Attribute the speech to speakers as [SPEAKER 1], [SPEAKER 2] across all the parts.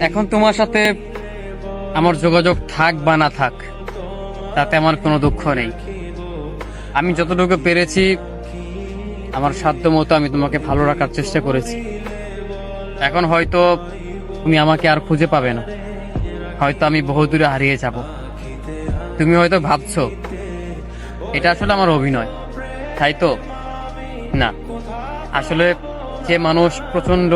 [SPEAKER 1] এখন তোমার সাথে আমার যোগাযোগ থাক বা না থাক, তাতে আমার কোনো দুঃখ নেই। আমি যতটুকু পেরেছি আমার সাধ্য মতো আমি তোমাকে ভালো রাখার চেষ্টা করেছি। এখন হয়তো তুমি আমাকে আর খুঁজে পাবে না, হয়তো আমি বহু দূরে হারিয়ে যাব। তুমি হয়তো ভাবছো এটা আসলে আমার অভিনয়, তাই তো? না, আসলে যে মানুষ প্রচন্ড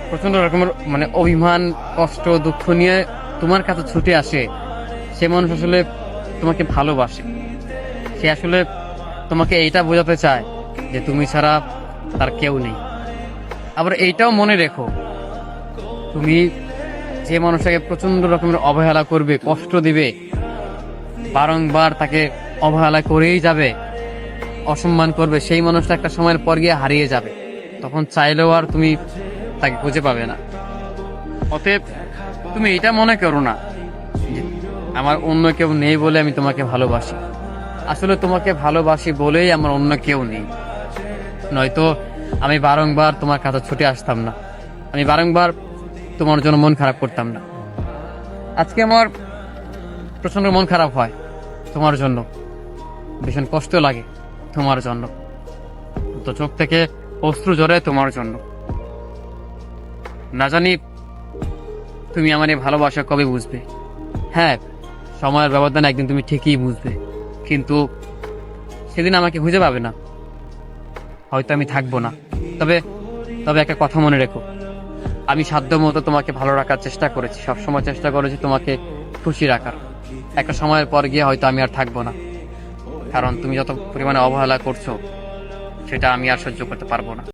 [SPEAKER 1] প্রচন্ড রকমের অভিমান, কষ্ট, দুঃখ নিয়ে তোমার কাছে ছুটে আসে, সে মানুষ আসলে তোমাকে ভালোবাসে। সে আসলে তোমাকে এইটা বোঝাতে চায় যে তুমি ছাড়া তার কেউ নেই। আবার এইটাও মনে রেখো, তুমি যে মানুষটাকে প্রচন্ড রকমের অবহেলা করবে, কষ্ট দিবে, বারংবার তাকে অবহেলা করেই যাবে, অসম্মান করবে, সেই মানুষটা একটা সময়ের পর গিয়ে হারিয়ে যাবে। তখন চাইলেও আর তুমি তাকে খুঁজে পাবে না। অতএব তুমি এটা মনে করো না যে আমার অন্য কেউ নেই বলে আমি তোমাকে ভালোবাসি। আসলে তোমাকে ভালোবাসি বলেই আমার অন্য কেউ নেই, নয়তো আমি বারংবার তোমার কাছে ছুটে আসতাম না, আমি বারংবার তোমার জন্য মন খারাপ করতাম না। আজকে আমার প্রচন্ড মন খারাপ হয় তোমার জন্য, ভীষণ কষ্ট লাগে তোমার জন্য, তো চোখ থেকে অশ্রু ঝরে তোমার জন্য। না জানি তুমি আমার এই ভালোবাসা কবে বুঝবে। হ্যাঁ, সময়ের ব্যবধানে একদিন তুমি ঠিকই বুঝবে, কিন্তু সেদিন আমাকে খুঁজে পাবে না, হয়তো আমি থাকবো না। তবে তবে একটা কথা মনে রেখো, আমি সাধ্য মতো তোমাকে ভালো রাখার চেষ্টা করেছি, সবসময় চেষ্টা করেছি তোমাকে খুশি রাখার। একটা সময়ের পর গিয়ে হয়তো আমি আর থাকবো না, কারণ তুমি যত পরিমাণে অবহেলা করছো সেটা আমি আর সহ্য করতে পারবো না।